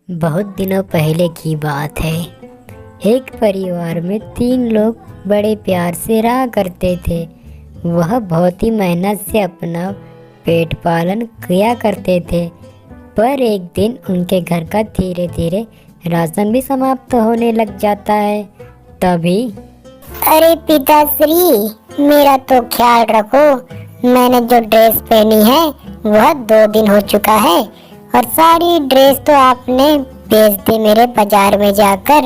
बहुत दिनों पहले की बात है। एक परिवार में 3 लोग बड़े प्यार से रहा करते थे। वह बहुत ही मेहनत से अपना पेट पालन किया करते थे। पर एक दिन उनके घर का धीरे धीरे राशन भी समाप्त होने लग जाता है। तभी अरे पिताश्री, मेरा तो ख्याल रखो। मैंने जो ड्रेस पहनी है वह 2 दिन हो चुका है और सारी ड्रेस तो आपने बेच दी मेरे बाजार में जाकर।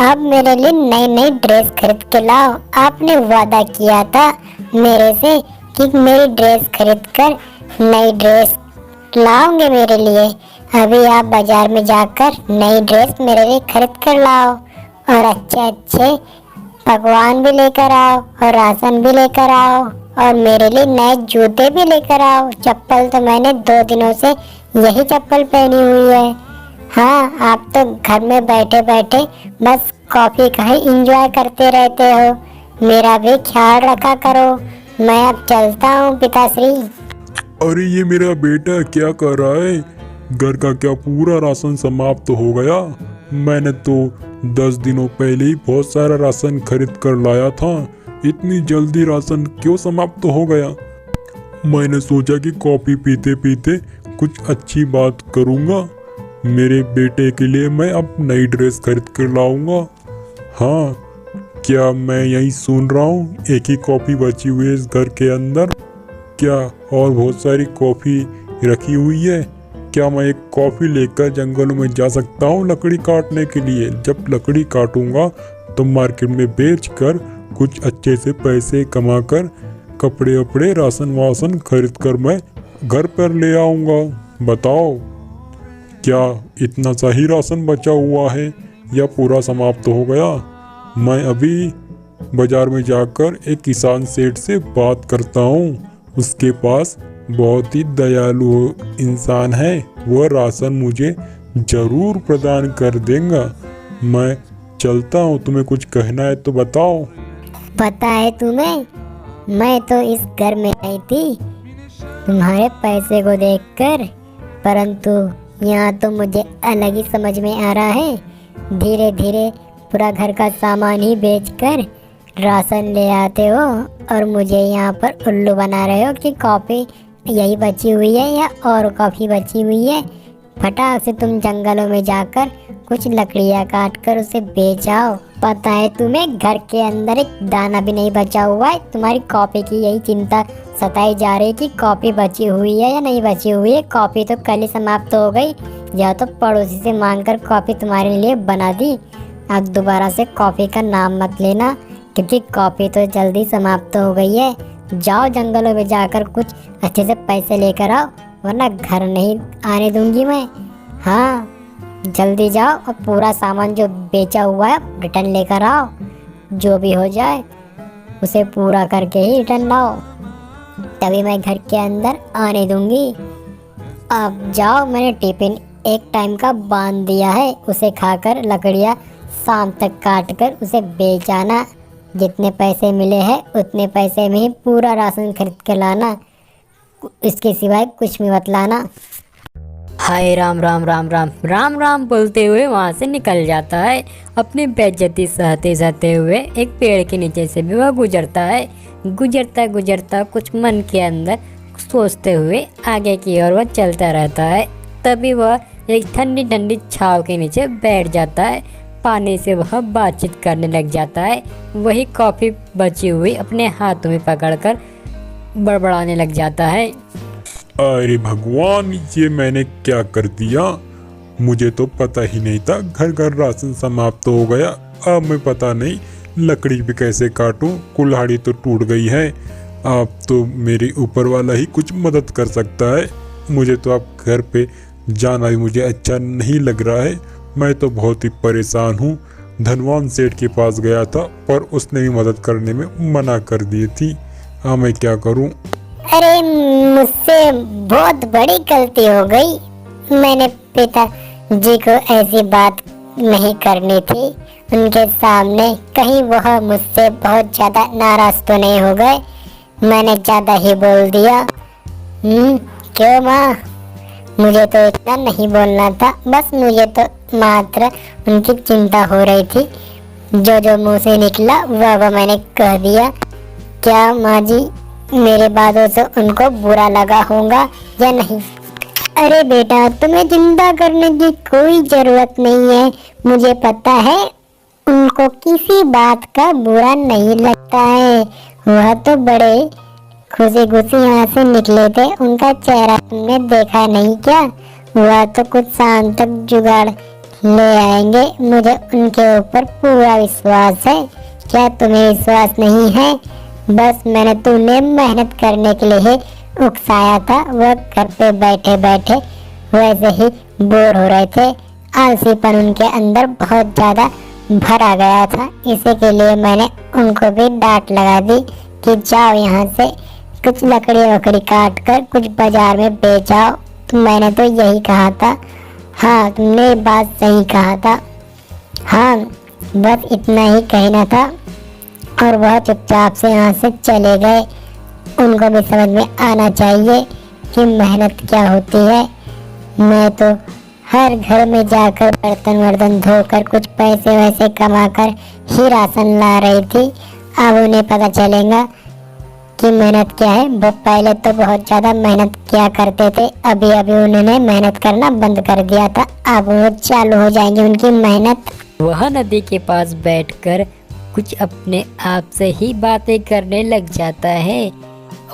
अब मेरे लिए नई नई ड्रेस खरीद के लाओ। आपने वादा किया था मेरे से कि मेरी ड्रेस खरीद कर नई ड्रेस लाओगे मेरे लिए। अभी आप बाजार में जाकर नई ड्रेस मेरे लिए खरीद कर लाओ और अच्छे अच्छे पकवान भी लेकर आओ और राशन भी लेकर आओ और मेरे लिए नए जूते भी लेकर आओ। चप्पल तो मैंने 2 दिनों से यही चप्पल पहनी हुई है। हाँ, आप तो घर में बैठे बैठे बस कॉफी का ही एंजॉय करते रहते हो। मेरा भी ख्याल रखा करो। मैं अब चलता हूँ पिताश्री। अरे ये मेरा बेटा क्या कर रहा है? घर का क्या पूरा राशन समाप्त हो गया? मैंने तो 10 दिनों पहले ही बहुत सारा राशन खरीद कर लाया था। इतनी जल्दी राशन क्यों समाप्त हो गया? मैंने सोचा कि कॉफी पीते पीते कुछ अच्छी बात करूँगा। मेरे बेटे के लिए मैं अब नई ड्रेस खरीद कर लाऊंगा। हाँ, क्या मैं यही सुन रहा हूँ? एक ही कॉफ़ी बची हुई है इस घर के अंदर। क्या और बहुत सारी कॉफ़ी रखी हुई है? क्या मैं एक कॉफ़ी लेकर जंगलों में जा सकता हूँ लकड़ी काटने के लिए? जब लकड़ी काटूंगा तो मार्केट में बेचकर कुछ अच्छे से पैसे कमाकर कपड़े वपड़े राशन वासन खरीद कर मैं घर पर ले आऊँगा। बताओ, क्या इतना सा ही राशन बचा हुआ है या पूरा समाप्त हो गया? मैं अभी बाजार में जाकर एक किसान सेठ से बात करता हूँ। उसके पास बहुत ही दयालु इंसान है। वह राशन मुझे जरूर प्रदान कर देगा। मैं चलता हूँ। तुम्हें कुछ कहना है तो बताओ। पता है तुम्हें, मैं तो इस घर में आई थी तुम्हारे पैसे को देखकर, परंतु यहाँ तो मुझे अलग ही समझ में आ रहा है। धीरे धीरे पूरा घर का सामान ही बेचकर राशन ले आते हो और मुझे यहाँ पर उल्लू बना रहे हो कि कॉफ़ी यही बची हुई है या और कॉफ़ी बची हुई है। फटाक से तुम जंगलों में जाकर कुछ लकड़ियाँ काट कर उसे बेच आओ। पता है तुम्हें, घर के अंदर एक दाना भी नहीं बचा हुआ है। तुम्हारी कॉफ़ी की यही चिंता सताई जा रही है कि कॉफ़ी बची हुई है या नहीं बची हुई है। कॉफ़ी तो कल ही समाप्त हो गई, या तो पड़ोसी से मांगकर कॉफ़ी तुम्हारे लिए बना दी। अब दोबारा से कॉफ़ी का नाम मत लेना, क्योंकि कॉफ़ी तो जल्दी समाप्त हो गई है। जाओ जंगलों में जाकर कुछ अच्छे से पैसे लेकर आओ, वरना घर नहीं आने दूंगी मैं। हाँ, जल्दी जाओ और पूरा सामान जो बेचा हुआ है रिटर्न लेकर आओ। जो भी हो जाए उसे पूरा करके ही रिटर्न लाओ, तभी मैं घर के अंदर आने दूंगी। अब जाओ, मैंने टिफिन एक टाइम का बांध दिया है। उसे खाकर लकड़ियाँ शाम तक काट कर उसे बेच आना। जितने पैसे मिले हैं उतने पैसे में ही पूरा राशन खरीद के लाना। इसके सिवाय कुछ भी मत लाना। हाय राम राम राम राम राम राम बोलते हुए वहाँ से निकल जाता है। अपनी बेइज्जती सहते सहते हुए एक पेड़ के नीचे से भी वह गुजरता है। गुजरता गुजरता कुछ मन के अंदर सोचते हुए आगे की ओर वह चलता रहता है। तभी वह एक ठंडी ठंडी छांव के नीचे बैठ जाता है। पानी से वह बातचीत करने लग जाता है। वही कॉफ़ी बची हुई अपने हाथों में पकड़कर बड़बड़ाने लग जाता है। अरे भगवान, ये मैंने क्या कर दिया? मुझे तो पता ही नहीं था घर घर राशन समाप्त हो गया। अब मैं पता नहीं लकड़ी भी कैसे काटूं। कुल्हाड़ी तो टूट गई है। अब तो मेरी ऊपर वाला ही कुछ मदद कर सकता है। मुझे तो अब घर पे जाना भी मुझे अच्छा नहीं लग रहा है। मैं तो बहुत ही परेशान हूँ। धनवान सेठ के पास गया था पर उसने भी मदद करने में मना कर दी थी। हाँ, मैं क्या करूँ? अरे, मुझसे बहुत बड़ी गलती हो गई। मैंने पिताजी को ऐसी बात नहीं करनी थी उनके सामने। कहीं वह मुझसे बहुत ज़्यादा नाराज तो नहीं हो गए? मैंने ज़्यादा ही बोल दिया। क्यों माँ? मुझे तो इतना नहीं बोलना था, बस मुझे तो मात्र उनकी चिंता हो रही थी। जो जो मुंह से निकला वह मैंने कह दिया। क्या माँ जी मेरे बातों से उनको बुरा लगा होगा या नहीं? अरे बेटा, तुम्हें चिंता करने की कोई जरूरत नहीं है। मुझे पता है उनको किसी बात का बुरा नहीं लगता है। वह तो बड़े खुशी खुशी यहाँ से निकले थे, उनका चेहरा तुमने देखा नहीं क्या? वह तो कुछ शाम तक जुगाड़ ले आएंगे, मुझे उनके ऊपर पूरा विश्वास है। क्या तुम्हें विश्वास नहीं है? बस मैंने तुम्हें मेहनत करने के लिए ही उकसाया था। वह घर पे बैठे बैठे वैसे ही बोर हो रहे थे, आलसीपन उनके अंदर बहुत ज़्यादा भरा गया था। इसी के लिए मैंने उनको भी डांट लगा दी कि जाओ यहाँ से, कुछ लकड़ी वकड़ी काट कर कुछ बाजार में बेच आओ। तो मैंने तो यही कहा था। हाँ, तुमने बात सही कहा था। हाँ, बस इतना ही कहना था। और वह चुपचाप से यहाँ से चले गए। उनको भी समझ में आना चाहिए कि मेहनत क्या होती है। मैं तो हर घर में जाकर बर्तन वर्तन धोकर कुछ पैसे वैसे कमाकर ही राशन ला रही थी। अब उन्हें पता चलेगा कि मेहनत क्या है। वो पहले तो बहुत ज़्यादा मेहनत किया करते थे, अभी अभी उन्होंने मेहनत करना बंद कर दिया था। अब वो चालू हो जाएंगी उनकी मेहनत। वह नदी के पास बैठकर कुछ अपने आप से ही बातें करने लग जाता है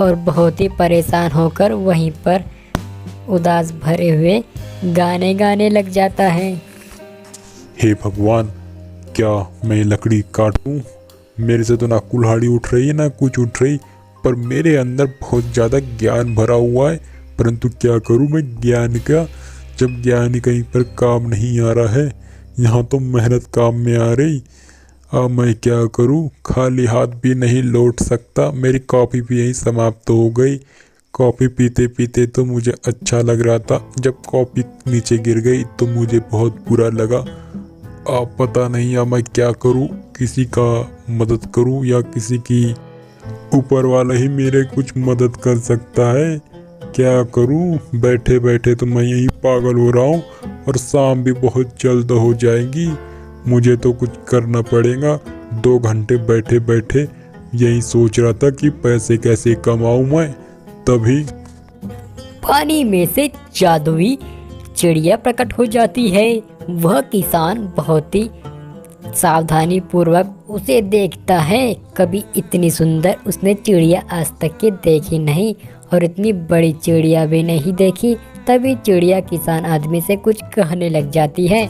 और बहुत ही परेशान होकर वहीं पर उदास भरे हुए गाने गाने लग जाता है। हे भगवान, क्या मैं लकड़ी काटूं? मेरे से तो ना कुल्हाड़ी उठ रही है ना कुछ उठ रही, पर मेरे अंदर बहुत ज़्यादा ज्ञान भरा हुआ है। परंतु क्या करूं मैं ज्ञान का, जब ज्ञान ही कहीं पर काम नहीं आ रहा है। यहाँ तो मेहनत काम में आ रही। अब मैं क्या करूं? खाली हाथ भी नहीं लौट सकता। मेरी कॉफ़ी भी यहीं समाप्त हो गई। कॉफ़ी पीते पीते तो मुझे अच्छा लग रहा था, जब कॉफ़ी नीचे गिर गई तो मुझे बहुत बुरा लगा। अब पता नहीं अब मैं क्या करूं, किसी का मदद करूं या किसी की ऊपर वाला ही मेरे कुछ मदद कर सकता है। क्या करूं? बैठे बैठे तो मैं यहीं पागल हो रहा हूं और शाम भी बहुत जल्द हो जाएगी। मुझे तो कुछ करना पड़ेगा। 2 घंटे बैठे बैठे यही सोच रहा था कि पैसे कैसे कमाऊं मैं। तभी पानी में से जादुई चिड़िया प्रकट हो जाती है। वह किसान बहुत ही सावधानी पूर्वक उसे देखता है। कभी इतनी सुंदर उसने चिड़िया आज तक के देखी नहीं और इतनी बड़ी चिड़िया भी नहीं देखी। तभी चिड़िया किसान आदमी से कुछ कहने लग जाती है।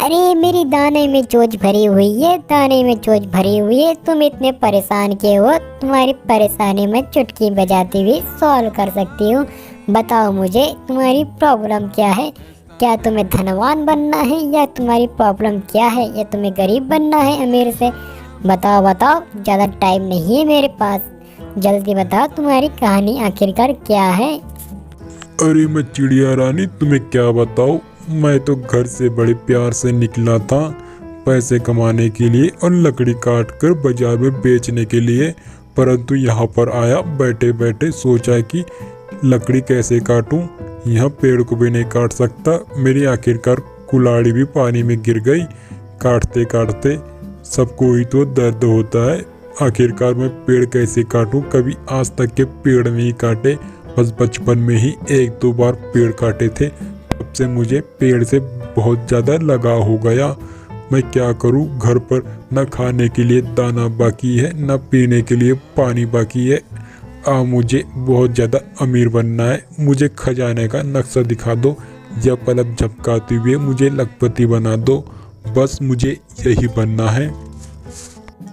अरे मेरी दाने में चोट भरी हुई है, दाने में चोट भरी हुई है। तुम इतने परेशान क्यों हो? तुम्हारी परेशानी मैं चुटकी बजाती हुई सॉल्व कर सकती हूँ। बताओ मुझे तुम्हारी प्रॉब्लम क्या है? क्या तुम्हें धनवान बनना है या तुम्हारी प्रॉब्लम क्या है? या तुम्हें गरीब बनना है अमीर से? बताओ बताओ, ज़्यादा टाइम नहीं है मेरे पास। जल्दी बताओ तुम्हारी कहानी आखिरकार क्या है? अरे मैं चिड़िया रानी, तुम्हें क्या बताऊं? मैं तो घर से बड़े प्यार से निकला था पैसे कमाने के लिए और लकड़ी काट कर बाजार में बेचने के लिए। परंतु यहाँ पर आया, बैठे बैठे सोचा कि लकड़ी कैसे काटूं। यहाँ पेड़ को भी नहीं काट सकता। मेरी आखिरकार कुल्हाड़ी भी पानी में गिर गई। काटते काटते सबको ही तो दर्द होता है। आखिरकार मैं पेड़ कैसे काटूं? कभी आज तक के पेड़ नहीं काटे, बस बचपन में ही 1-2 बार पेड़ काटे थे। तब से मुझे पेड़ से बहुत ज़्यादा लगाव हो गया। मैं क्या करूं? घर पर न खाने के लिए दाना बाकी है, न पीने के लिए पानी बाकी है। मुझे बहुत ज़्यादा अमीर बनना है। मुझे खजाने का नक्शा दिखा दो या पलक झपकाते हुए मुझे लखपति बना दो। बस मुझे यही बनना है।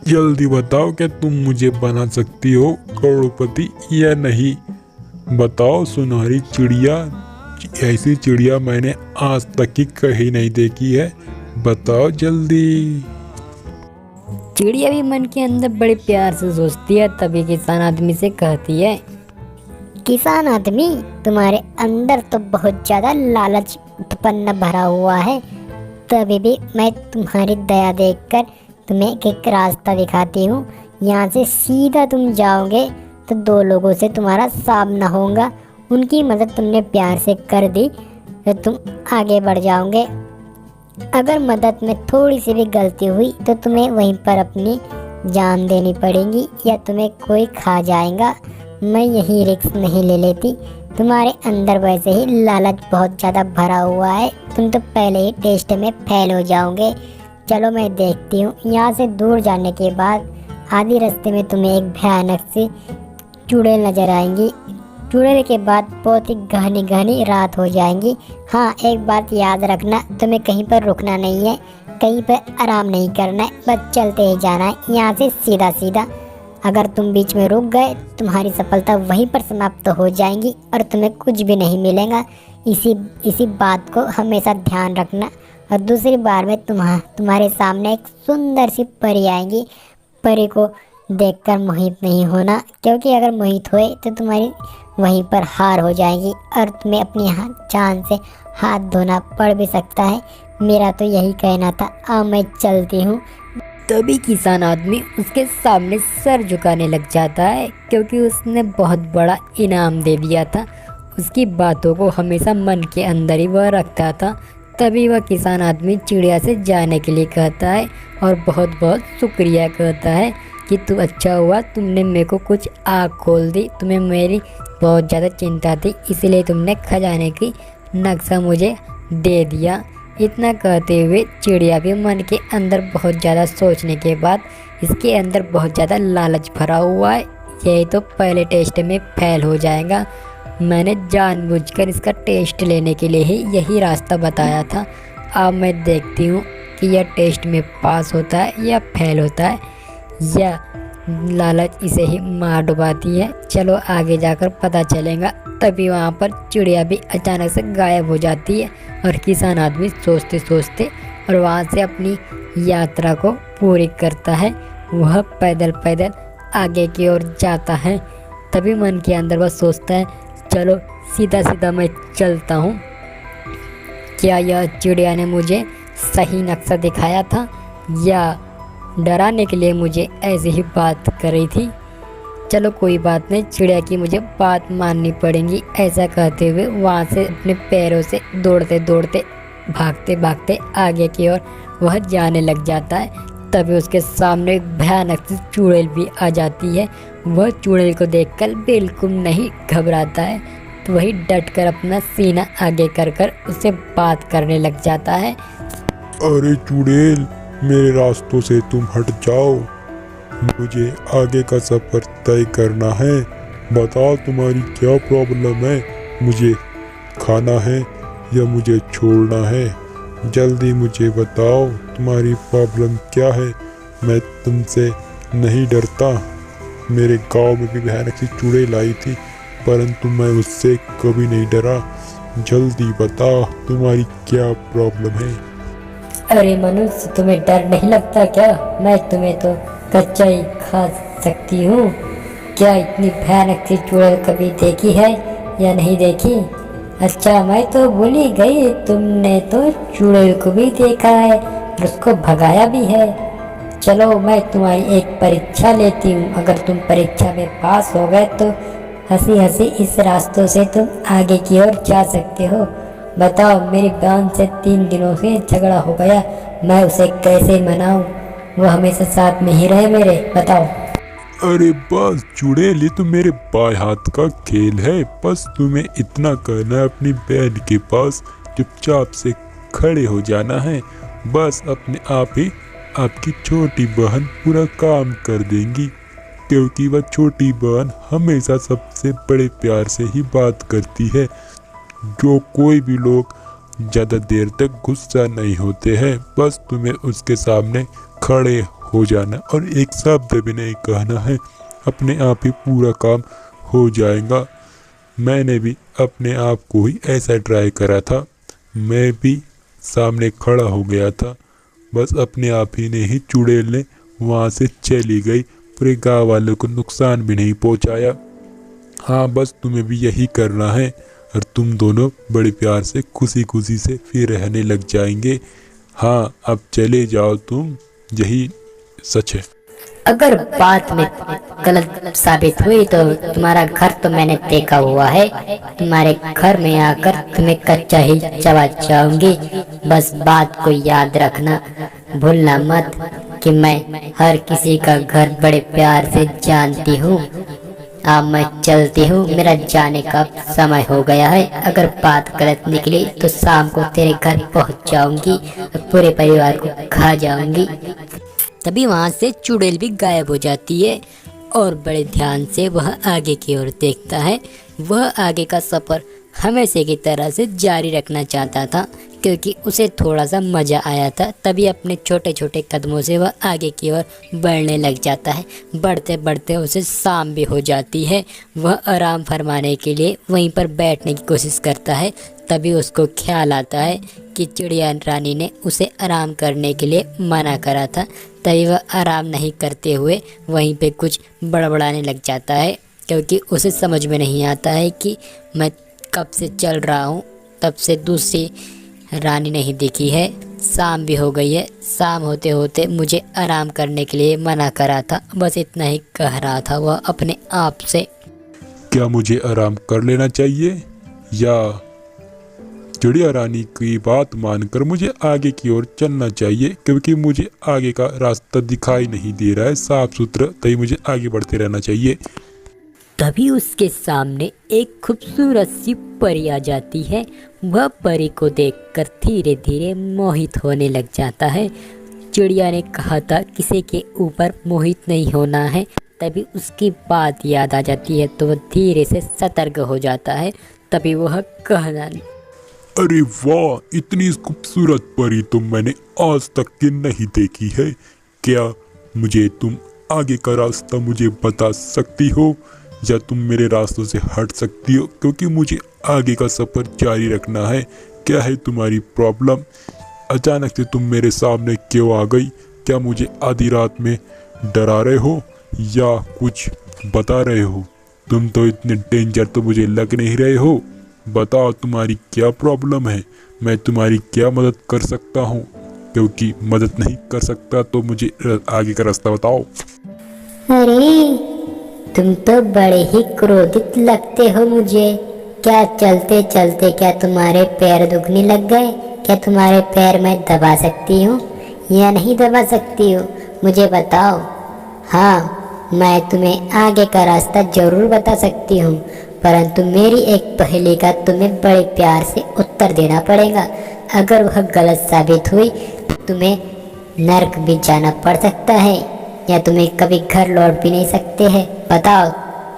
जल्दी बताओ, क्या तुम मुझे बना सकती हो करोड़पति या नहीं? बताओ सुनहरी चिड़िया, ऐसी चिड़िया मैंने आज तक की कहीं नहीं देखी है। बताओ जल्दी। चिड़िया भी मन के अंदर बड़े प्यार से सोचती है। तभी किसान आदमी से कहती है। किसान आदमी, तुम्हारे अंदर तो बहुत ज़्यादा लालच उत्पन्न भरा हुआ है। तभी भी मैं तुम्हारी दया देखकर तुम्हें एक रास्ता दिखाती हूँ। यहाँ से सीधा तुम जाओगे तो 2 लोगों से तुम्हारा सामना होगा। उनकी मदद तुमने प्यार से कर दी तो तुम आगे बढ़ जाओगे। अगर मदद में थोड़ी सी भी गलती हुई तो तुम्हें वहीं पर अपनी जान देनी पड़ेगी या तुम्हें कोई खा जाएगा। मैं यही रिस्क नहीं ले लेती। तुम्हारे अंदर वैसे ही लालच बहुत ज़्यादा भरा हुआ है, तुम तो पहले ही टेस्ट में फेल हो जाओगे। चलो मैं देखती हूँ। यहाँ से दूर जाने के बाद आधे रास्ते में तुम्हें एक भयानक सी चुड़ैल नजर आएंगी। चुड़ैल के बाद बहुत ही घनी घनी रात हो जाएंगी। हाँ, एक बात याद रखना, तुम्हें कहीं पर रुकना नहीं है, कहीं पर आराम नहीं करना है, बस चलते ही जाना है यहाँ से सीधा सीधा। अगर तुम बीच में रुक गए तुम्हारी सफलता वहीं पर समाप्त हो जाएगी और तुम्हें कुछ भी नहीं मिलेगा। इसी बात को हमेशा ध्यान रखना। और दूसरी बार में तुम्हारे सामने एक सुंदर सी परी आएगी। परी को देखकर मोहित नहीं होना, क्योंकि अगर मोहित हुए तो तुम्हारी वहीं पर हार हो जाएगी और तुम्हें अपनी जान से हाथ धोना पड़ भी सकता है। मेरा तो यही कहना था। अब मैं चलती हूँ। तभी किसान आदमी उसके सामने सर झुकाने लग जाता है, क्योंकि उसने बहुत बड़ा इनाम दे दिया था। उसकी बातों को हमेशा मन के अंदर ही वह रखता था। तभी वह किसान आदमी चिड़िया से जाने के लिए कहता है और बहुत बहुत शुक्रिया कहता है कि तू अच्छा हुआ, तुमने मेरे को कुछ आँख खोल दी। तुम्हें मेरी बहुत ज़्यादा चिंता थी, इसलिए तुमने खजाने की नक्शा मुझे दे दिया। इतना कहते हुए चिड़िया भी मन के अंदर बहुत ज़्यादा सोचने के बाद इसके अंदर बहुत ज़्यादा लालच भरा हुआ है। यही तो पहले टेस्ट में फेल हो जाएगा। मैंने जानबूझकर इसका टेस्ट लेने के लिए ही यही रास्ता बताया था। अब मैं देखती हूँ कि यह टेस्ट में पास होता है या फेल होता है, या लालच इसे ही मार डुबाती है। चलो आगे जाकर पता चलेगा। तभी वहाँ पर चिड़िया भी अचानक से गायब हो जाती है और किसान आदमी सोचते सोचते और वहाँ से अपनी यात्रा को पूरी करता है। वह पैदल पैदल आगे की ओर जाता है। तभी मन के अंदर वह सोचता है, चलो सीधा सीधा मैं चलता हूँ। क्या यह चिड़िया ने मुझे सही नक्शा दिखाया था या डराने के लिए मुझे ऐसी ही बात कर रही थी? चलो कोई बात नहीं, चिड़िया की मुझे बात माननी पड़ेगी। ऐसा कहते हुए वहाँ से अपने पैरों से दौड़ते दौड़ते भागते भागते आगे की ओर वह जाने लग जाता है। तभी उसके सामने एक भयानक सी चुड़ैल भी आ जाती है। वह चुड़ैल को देखकर बिल्कुल नहीं घबराता है, तो वही डटकर अपना सीना आगे कर कर उससे बात करने लग जाता है। अरे चुड़ैल, मेरे रास्तों से तुम हट जाओ, मुझे आगे का सफ़र तय करना है। बताओ तुम्हारी क्या प्रॉब्लम है, मुझे खाना है या मुझे छोड़ना है? जल्दी मुझे बताओ तुम्हारी प्रॉब्लम क्या है। मैं तुमसे नहीं डरता। मेरे गांव में भी भयानक सी चुड़ैल आई थी, परंतु मैं उससे कभी नहीं डरा। जल्दी बताओ तुम्हारी क्या प्रॉब्लम है। अरे मनुष्य, तुम्हें डर नहीं लगता क्या? मैं तुम्हें तो कच्चा ही खा सकती हूँ। क्या इतनी भयानक सी चुड़ैल कभी देखी है या नहीं देखी? अच्छा, मैं तो भूल ही गई, तुमने तो चुड़ैल को भी देखा है और उसको भगाया भी है। चलो मैं तुम्हारी एक परीक्षा लेती हूँ। अगर तुम परीक्षा में पास हो गए तो हंसी हंसी इस रास्तों से तुम आगे की ओर जा सकते हो। बताओ, मेरी बहन से 3 दिनों से झगड़ा हो गया, मैं उसे कैसे मनाऊं? वो हमेशा साथ में ही रहे मेरे। बताओ। अरे बस चुड़ैल, ये तो मेरे बाएं हाथ का खेल है। बस तुम्हें इतना करना है, अपनी बहन के पास चुपचाप से खड़े हो जाना है। बस अपने आप ही आपकी छोटी बहन पूरा काम कर देंगी, क्योंकि वह छोटी बहन हमेशा सबसे बड़े प्यार से ही बात करती है। जो कोई भी लोग ज़्यादा देर तक गुस्सा नहीं होते हैं। बस तुम्हें उसके सामने खड़े हो जाना और एक शब्द भी नहीं कहना है, अपने आप ही पूरा काम हो जाएगा। मैंने भी अपने आप को ही ऐसा ट्राई करा था। मैं भी सामने खड़ा हो गया था, बस अपने आप ही ने ही चुड़ैल ने वहाँ से चली गई। पूरे गाँव वालों को नुकसान भी नहीं पहुँचाया। हाँ, बस तुम्हें भी यही करना है और तुम दोनों बड़े प्यार से खुशी खुशी से फिर रहने लग जाएंगे। हाँ, अब चले जाओ तुम, यही सच है। अगर बात में गलत साबित हुई तो तुम्हारा घर तो मैंने देखा हुआ है, तुम्हारे घर में आकर तुम्हें कच्चा ही चबा जाऊंगी। बस बात को याद रखना, भूलना मत कि मैं हर किसी का घर बड़े प्यार से जानती हूँ। अब मैं चलती हूँ, मेरा जाने का समय हो गया है। अगर बात गलत निकली तो शाम को तेरे घर पहुँच जाऊंगी और पूरे परिवार को खा जाऊंगी। तभी वहाँ से चुड़ैल भी गायब हो जाती है और बड़े ध्यान से वह आगे की ओर देखता है। वह आगे का सफ़र हमेशा की तरह से जारी रखना चाहता था, क्योंकि उसे थोड़ा सा मज़ा आया था। तभी अपने छोटे छोटे कदमों से वह आगे की ओर बढ़ने लग जाता है। बढ़ते बढ़ते उसे शाम भी हो जाती है। वह आराम फरमाने के लिए वहीं पर बैठने की कोशिश करता है। तभी उसको ख्याल आता है कि चिड़िया रानी ने उसे आराम करने के लिए मना करा था। तभी वह आराम नहीं करते हुए वहीं पे कुछ बड़बड़ाने लग जाता है, क्योंकि उसे समझ में नहीं आता है कि मैं कब से चल रहा हूँ, तब से दूसरी रानी नहीं दिखी है, शाम भी हो गई है, शाम होते होते मुझे आराम करने के लिए मना करा था। बस इतना ही कह रहा था वह अपने आप से। क्या मुझे आराम कर लेना चाहिए या चिड़िया रानी की बात मानकर मुझे आगे की ओर चलना चाहिए, क्योंकि मुझे आगे का रास्ता दिखाई नहीं दे रहा है साफ सुथरा, तभी मुझे आगे बढ़ते रहना चाहिए। तभी उसके सामने एक खूबसूरत सी परी आ जाती है। वह परी को देखकर धीरे धीरे मोहित होने लग जाता है। चिड़िया ने कहा था किसी के ऊपर मोहित नहीं होना है। तभी उसकी बात याद आ जाती है तो वह धीरे से सतर्क हो जाता है। तभी वह कहना, अरे वाह, इतनी खूबसूरत परी तो मैंने आज तक की नहीं देखी है। क्या मुझे तुम आगे का रास्ता मुझे बता सकती हो या तुम मेरे रास्तों से हट सकती हो, क्योंकि मुझे आगे का सफ़र जारी रखना है। क्या है तुम्हारी प्रॉब्लम? अचानक से तुम मेरे सामने क्यों आ गई? क्या मुझे आधी रात में डरा रहे हो या कुछ बता रहे हो? तुम तो इतने डेंजर तो मुझे लग नहीं रहे हो। बताओ तुम्हारी क्या प्रॉब्लम है, मैं तुम्हारी क्या मदद कर सकता हूँ, क्योंकि मदद नहीं कर सकता तो मुझे आगे का रास्ता बताओ। अरे तुम तो बड़े ही क्रोधित लगते हो मुझे। क्या चलते चलते क्या तुम्हारे पैर दुखने लग गए? क्या तुम्हारे पैर मैं दबा सकती हूँ या नहीं दबा सकती हूँ, मुझे बताओ। हाँ, मैं तुम्हें आगे का रास्ता जरूर बता सकती हूँ, परंतु मेरी एक पहेली का तुम्हें बड़े प्यार से उत्तर देना पड़ेगा। अगर वह गलत साबित हुई तो तुम्हें नर्क भी जाना पड़ सकता है या तुम्हें कभी घर लौट भी नहीं सकते हैं। बताओ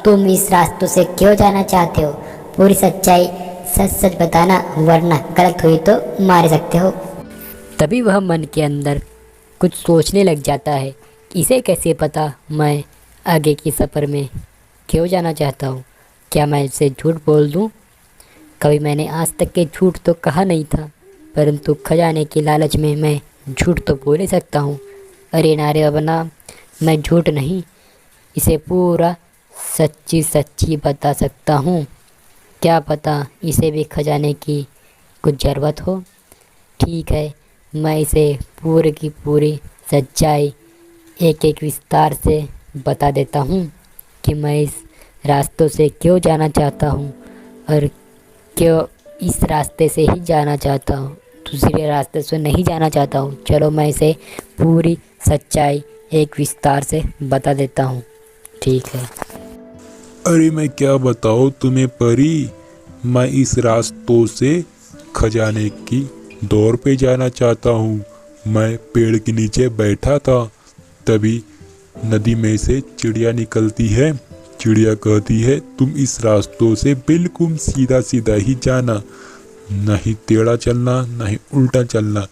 तुम इस रास्तों से क्यों जाना चाहते हो? पूरी सच्चाई सच सच बताना, वरना गलत हुई तो मार सकते हो। तभी वह मन के अंदर कुछ सोचने लग जाता है, इसे कैसे पता मैं आगे की सफ़र में क्यों जाना चाहता हूँ? क्या मैं इसे झूठ बोल दूँ? कभी मैंने आज तक के झूठ तो कहा नहीं था, परंतु खजाने की लालच में मैं झूठ तो बोल ही सकता हूँ। अरे नारे अबना, मैं झूठ नहीं, इसे पूरा सच्ची सच्ची बता सकता हूँ। क्या पता इसे भी खजाने की कुछ ज़रूरत हो। ठीक है, मैं इसे पूरी की पूरी सच्चाई एक एक विस्तार से बता देता हूँ कि मैं इस रास्तों से क्यों जाना चाहता हूँ और क्यों इस रास्ते से ही जाना चाहता हूँ, दूसरे रास्ते से नहीं जाना चाहता हूँ। चलो मैं इसे पूरी सच्चाई एक विस्तार से बता देता हूँ। ठीक है। अरे मैं क्या बताऊँ तुम्हें परी, मैं इस रास्तों से खजाने की दौड़ पे जाना चाहता हूँ। मैं पेड़ के नीचे बैठा था, तभी नदी में से चिड़िया निकलती है। चिड़िया कहती है तुम इस रास्तों से बिल्कुल सीधा सीधा ही जाना, नहीं टेढ़ा चलना नहीं उल्टा चलना।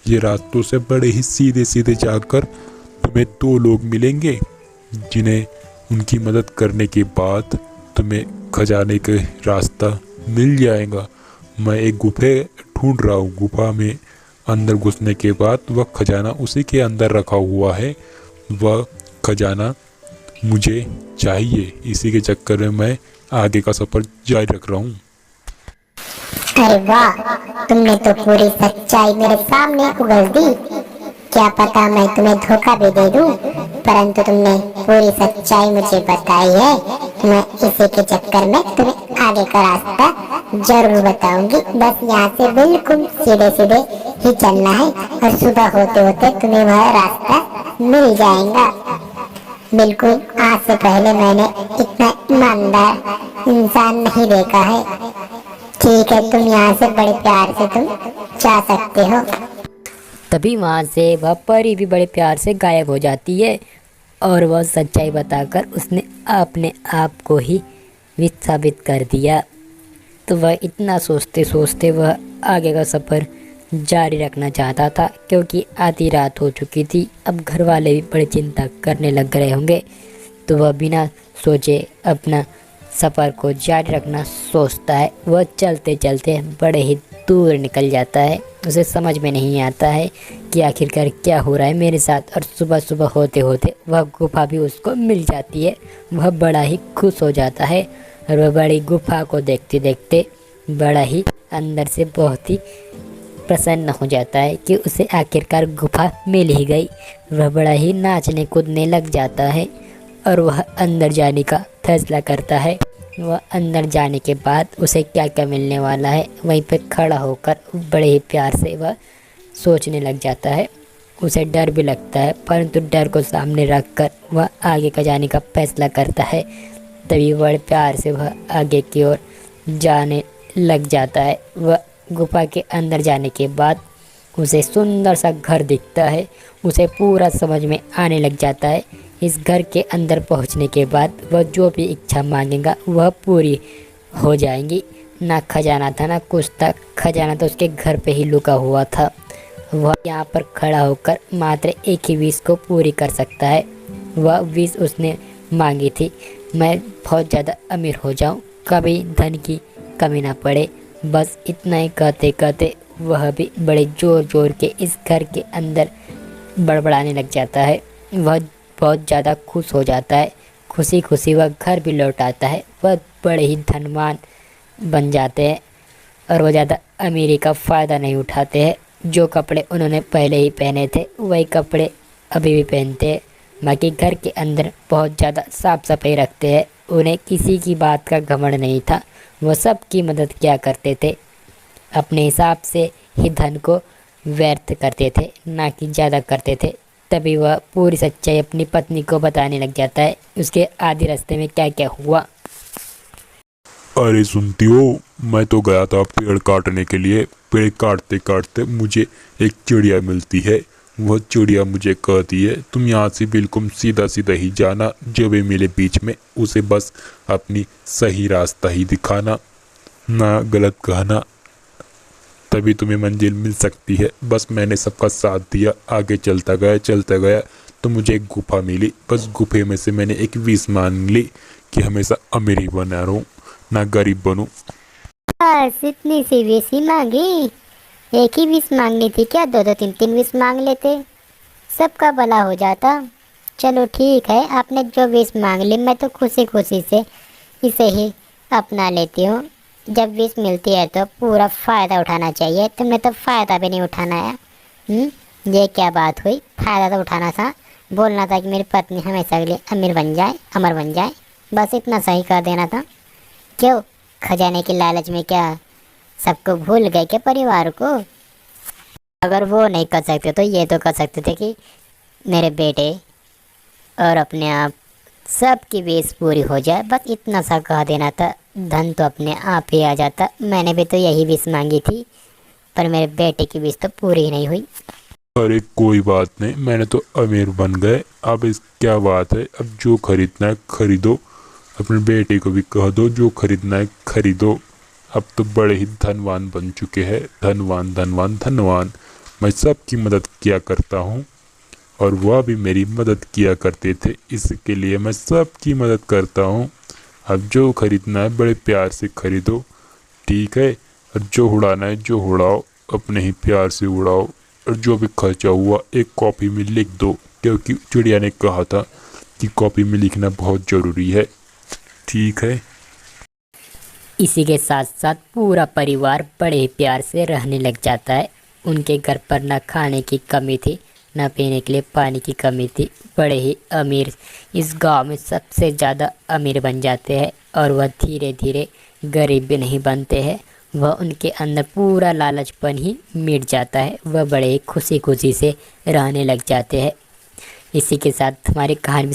ये रास्तों से बड़े ही सीधे सीधे जाकर तुम्हें दो लोग मिलेंगे, जिन्हें उनकी मदद करने के बाद तुम्हें खजाने का रास्ता मिल जाएगा। मैं एक गुफे ढूंढ रहा हूँ, गुफा में अंदर घुसने के बाद वह खजाना उसी के अंदर रखा हुआ है। वह खजाना मुझे चाहिए, इसी के चक्कर में मैं आगे का सफ़र जारी रख रहा हूँ। अरे वाह, तुमने तो पूरी सच्चाई मेरे सामने उगल दी। क्या पता मैं तुम्हें धोखा भी दे दूं, परंतु तुमने पूरी सच्चाई मुझे बताई है। मैं इसी के चक्कर में तुम्हें आगे का रास्ता जरूर बताऊंगी। बस यहाँ से बिल्कुल सीधे सीधे ही चलना है और सुबह होते होते तुम्हें वह रास्ता मिल जाएगा। बिल्कुल आज से पहले मैंने इतना ईमानदार इंसान नहीं देखा है। ठीक है, तुम यहाँ से बड़े प्यार से तुम जा सकते हो। तभी वहाँ से वह परी भी बड़े प्यार से गायब हो जाती है और वह सच्चाई बताकर उसने अपने आप को ही विष साबित कर दिया। तो वह इतना सोचते सोचते वह आगे का सफ़र जारी रखना चाहता था, क्योंकि आधी रात हो चुकी थी। अब घर वाले भी बड़ी चिंता करने लग रहे होंगे। तो वह बिना सोचे अपना सफ़र को जारी रखना सोचता है। वह चलते चलते बड़े ही दूर निकल जाता है। उसे समझ में नहीं आता है कि आखिरकार क्या हो रहा है मेरे साथ। और सुबह सुबह होते होते वह गुफा भी उसको मिल जाती है। वह बड़ा ही खुश हो जाता है और वह बड़ी गुफा को देखते देखते बड़ा ही अंदर से बहुत ही प्रसन्न हो जाता है कि उसे आखिरकार गुफा मिल ही गई। वह बड़ा ही नाचने कूदने लग जाता है और वह अंदर जाने का फैसला करता है। वह अंदर जाने के बाद उसे क्या क्या मिलने वाला है वहीं पर खड़ा होकर बड़े ही प्यार से वह सोचने लग जाता है। उसे डर भी लगता है, परंतु डर को सामने रखकर वह आगे का जाने का फैसला करता है। तभी बड़े प्यार से वह आगे की ओर जाने लग जाता है। वह गुफा के अंदर जाने के बाद उसे सुंदर सा घर दिखता है। उसे पूरा समझ में आने लग जाता है। इस घर के अंदर पहुंचने के बाद वह जो भी इच्छा मांगेगा वह पूरी हो जाएंगी। ना खजाना था ना कुछ था, खजाना तो उसके घर पे ही लुका हुआ था। वह यहाँ पर खड़ा होकर मात्र एक ही विश को पूरी कर सकता है। वह विश उसने मांगी थी, मैं बहुत ज़्यादा अमीर हो जाऊँ, कभी धन की कमी ना पड़े। बस इतना ही कहते कहते वह भी बड़े ज़ोर ज़ोर के इस घर के अंदर बड़बड़ाने लग जाता है। वह बहुत ज़्यादा खुश हो जाता है। खुशी खुशी वह घर भी लौट आता है। वह बड़े ही धनवान बन जाते हैं और वह ज़्यादा अमीरी का फ़ायदा नहीं उठाते हैं। जो कपड़े उन्होंने पहले ही पहने थे वही कपड़े अभी भी पहनते हैं। बाकी घर के अंदर बहुत ज़्यादा साफ सफाई रखते हैं। उन्हें किसी की बात का घमंड नहीं था। वह सबकी मदद किया करते थे। अपने हिसाब से ही धन को व्यर्थ करते थे, ना कि ज़्यादा करते थे। तभी वह पूरी सच्चाई अपनी पत्नी को बताने लग जाता है उसके आधे रास्ते में क्या क्या हुआ। अरे सुनती हो, मैं तो गया था पेड़ काटने के लिए। पेड़ काटते काटते मुझे एक चिड़िया मिलती है। वह चिड़िया मुझे कहती है तुम यहाँ से बिल्कुल सीधा सीधा ही जाना, जो भी मिले बीच में उसे बस अपनी सही रास्ता ही दिखाना, ना गलत कहना, तभी तुम्हें मंजिल मिल सकती है। बस मैंने सबका साथ दिया, आगे चलता गया तो मुझे एक गुफा मिली। बस गुफे में से मैंने एक विश मांग ली कि हमेशा अमीर ही बना रहूं, ना गरीब बनूं। बस इतनी सी विश ही मांगी? एक ही विश मांगनी थी क्या? दो दो तीन तीन विश मांग लेते, सबका भला हो जाता। चलो ठीक है, आपने जो विश मांग ली मैं तो खुशी खुशी से इसे ही अपना लेती हूँ। जब विश मिलती है तो पूरा फ़ायदा उठाना चाहिए। तुमने तो फ़ायदा भी नहीं उठाना है। ये क्या बात हुई? फ़ायदा तो उठाना था, बोलना था कि मेरी पत्नी हमेशा के लिए अमीर बन जाए, अमर बन जाए, बस इतना सही कर देना था। क्यों खजाने की लालच में क्या सबको भूल गए क्या, परिवार को? अगर वो नहीं कर सकते तो ये तो कर सकते थे कि मेरे बेटे और अपने आप सबकी विश पूरी हो जाए। बस इतना सा कह देना था, धन तो अपने आप ही आ जाता। मैंने भी तो यही विश मांगी थी, पर मेरे बेटे की विश तो पूरी ही नहीं हुई। अरे कोई बात नहीं, मैंने तो अमीर बन गए। अब इस क्या बात है, अब जो खरीदना है खरीदो, अपने बेटे को भी कह दो जो खरीदना है खरीदो। अब तो बड़े ही धनवान बन चुके हैं, धनवान धनवान धनवान। मैं सबकी मदद किया करता हूँ और वह भी मेरी मदद किया करते थे, इसके लिए मैं सबकी मदद करता हूँ। अब जो खरीदना है बड़े प्यार से खरीदो, ठीक है? और जो उड़ाना है जो उड़ाओ, अपने ही प्यार से उड़ाओ। और जो भी खर्चा हुआ एक कॉपी में लिख दो, क्योंकि चिड़िया ने कहा था कि कॉपी में लिखना बहुत ज़रूरी है, ठीक है? इसी के साथ साथ पूरा परिवार बड़े ही प्यार से रहने लग जाता है। उनके घर पर न खाने की कमी थी न पीने के लिए पानी की कमी थी। बड़े ही अमीर इस गांव में सबसे ज़्यादा अमीर बन जाते हैं और वह धीरे धीरे गरीब भी नहीं बनते हैं। वह उनके अंदर पूरा लालचपन ही मिट जाता है। वह बड़े ही खुशी खुशी से रहने लग जाते हैं। इसी के साथ हमारी कहानी भी